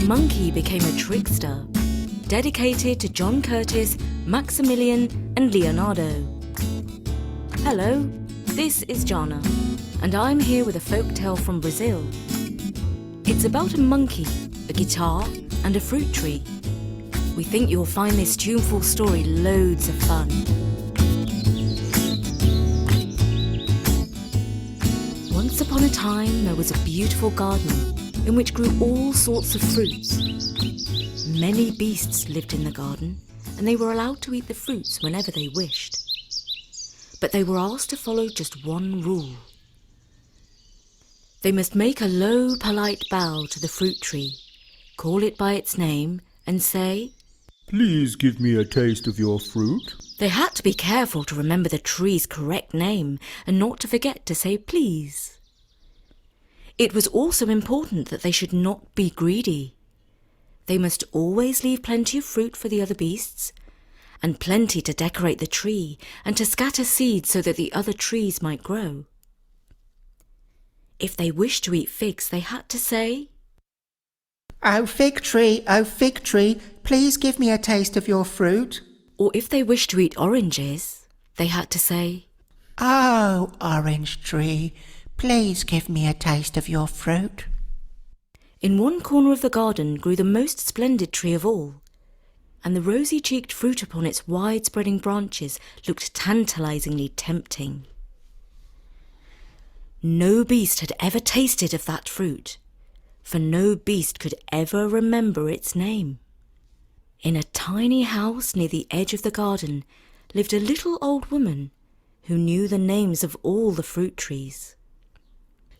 monkey became a trickster, dedicated to John Curtis, Maximilian and Leonardo. Hello, this is Jana, and I'm here with a folktale from Brazil. It's about a monkey, a guitar and a fruit tree. We think you'll find this tuneful story loads of fun. Once upon a time, there was a beautiful garden in which grew all sorts of fruits. Many beasts lived in the garden, and they were allowed to eat the fruits whenever they wished. But they were asked to follow just one rule. They must make a low, polite bow to the fruit tree, call it by its name, and say, "Please give me a taste of your fruit." They had to be careful to remember the tree's correct name and not to forget to say please. It was also important that they should not be greedy. They must always leave plenty of fruit for the other beasts, and plenty to decorate the tree and to scatter seeds so that the other trees might grow. If they wished to eat figs, they had to say, oh fig tree, please give me a taste of your fruit." Or if they wished to eat oranges, they had to say, "Oh, orange tree, please give me a taste of your fruit." In one corner of the garden grew the most splendid tree of all, and the rosy-cheeked fruit upon its wide-spreading branches looked tantalizingly tempting. No beast had ever tasted of that fruit, for no beast could ever remember its name. In a tiny house near the edge of the garden lived a little old woman who knew the names of all the fruit trees.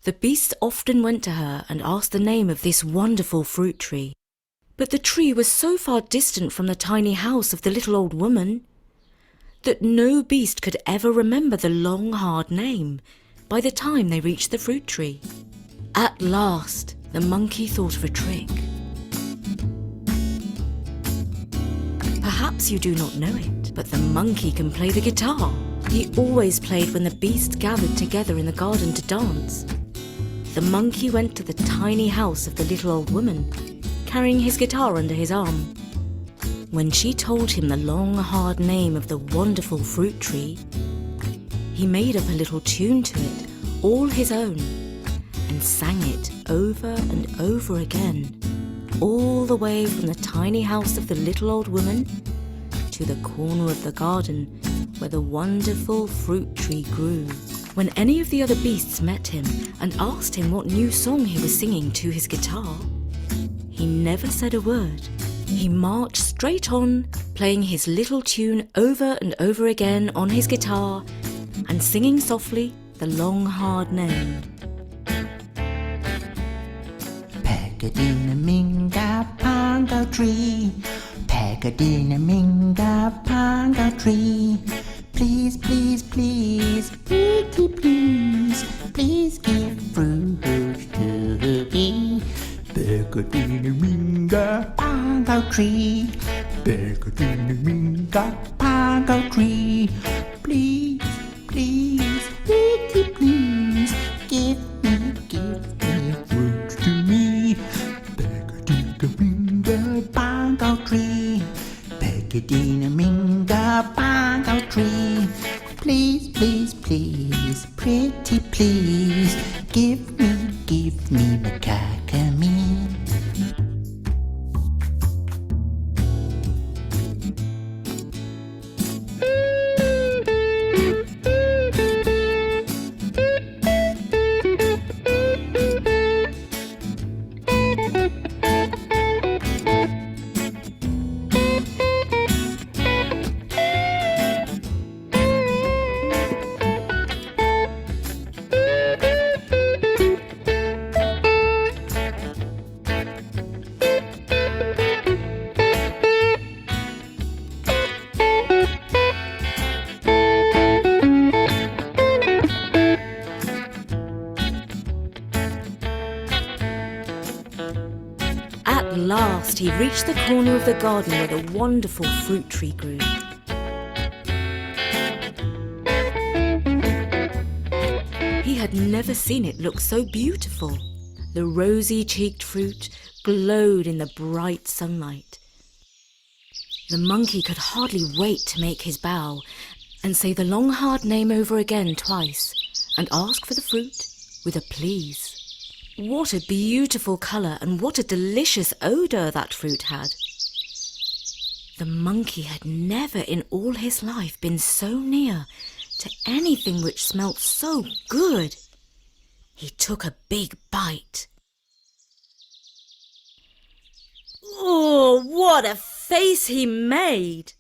The beasts often went to her and asked the name of this wonderful fruit tree. But the tree was so far distant from the tiny house of the little old woman that no beast could ever remember the long, hard name by the time they reached the fruit tree. At last, the monkey thought of a trick. Perhaps you do not know it, but the monkey can play the guitar. He always played when the beasts gathered together in the garden to dance. The monkey went to the tiny house of the little old woman, carrying his guitar under his arm. When she told him the long, hard name of the wonderful fruit tree, he made up a little tune to it, all his own, and sang it over and over again, all the way from the tiny house of the little old woman to the corner of the garden where the wonderful fruit tree grew. When any of the other beasts met him and asked him what new song he was singing to his guitar, he never said a word. He marched straight on, playing his little tune over and over again on his guitar and singing softly the long, hard name. Pegadina-minga pongo tree, Pegadina-minga pongo tree. Please, please, please, pretty please, please give fruit to me. Pegadina-minga pongo tree, Pegadina-minga pongo tree. Please, please, pretty please, give me fruit to me. Pegadina-minga pongo tree, Pegadina-minga pongo tree. Please, please, please, pretty please, give me macacamine. At last he reached the corner of the garden where the wonderful fruit tree grew. He had never seen it look so beautiful. The rosy-cheeked fruit, glowed in the bright sunlight. The monkey could hardly wait to make his bow and say the long hard name over again twice and ask for the fruit with a please. What a beautiful colour and what a delicious odour that fruit had. The monkey had never in all his life been so near to anything which smelt so good. He took a big bite. Oh, what a face he made!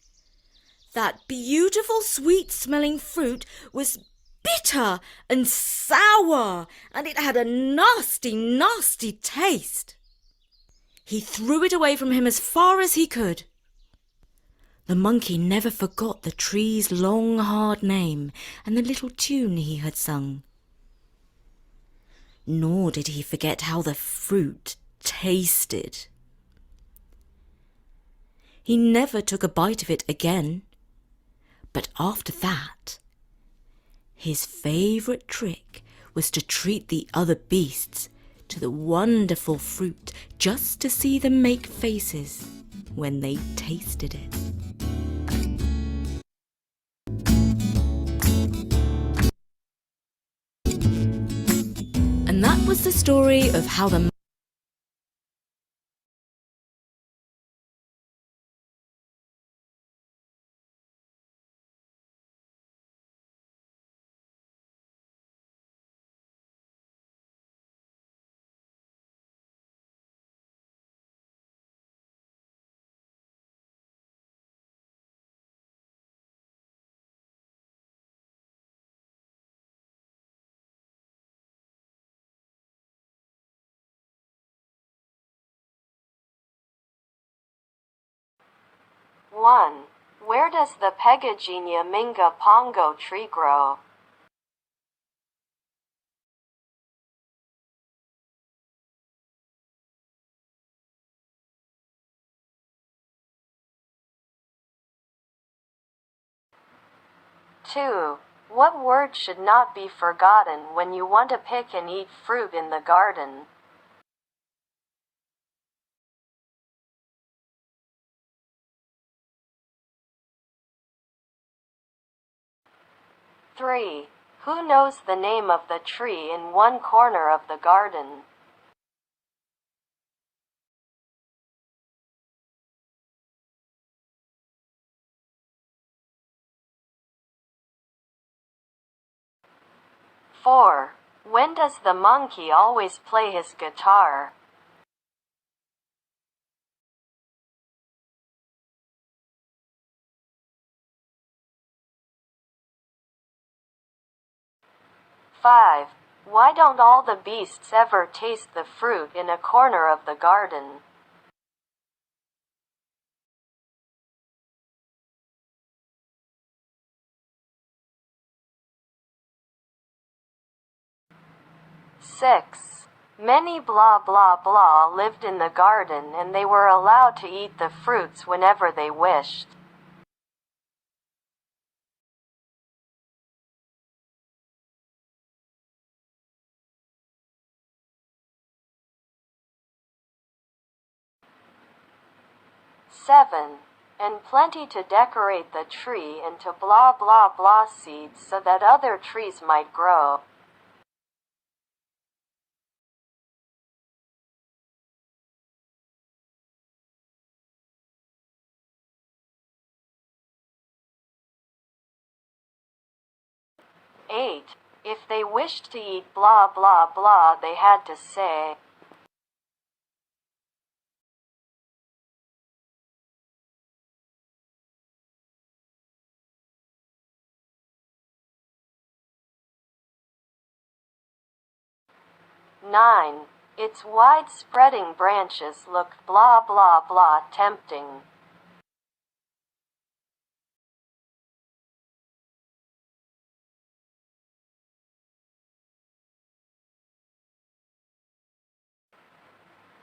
That beautiful sweet-smelling fruit was bitter and sour, and it had a nasty, nasty taste. He threw it away from him as far as he could. The monkey never forgot the tree's long, hard name and the little tune he had sung. Nor did he forget how the fruit tasted. He never took a bite of it again, but after that, his favourite trick was to treat the other beasts to the wonderful fruit just to see them make faces when they tasted it. And that was the story of how the 1. Where does the Pegagenia minga pongo tree grow? Two. What word should not be forgotten when you want to pick and eat fruit in the garden? Three. Who knows the name of the tree in one corner of the garden? Four. When does the monkey always play his guitar? Five. Why don't all the beasts ever taste the fruit in a corner of the garden? Six. Many blah blah blah lived in the garden and they were allowed to eat the fruits whenever they wished. Seven. And plenty to decorate the tree and to blah blah blah seeds so that other trees might grow. Eight. If they wished to eat blah blah blah they had to say. Nine. Its wide-spreading branches looked blah blah blah tempting.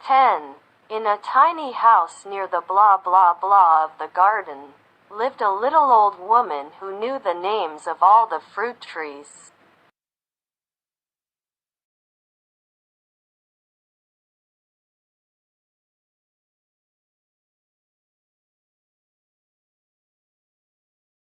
Ten. In a tiny house near the blah blah blah of the garden, lived a little old woman who knew the names of all the fruit trees.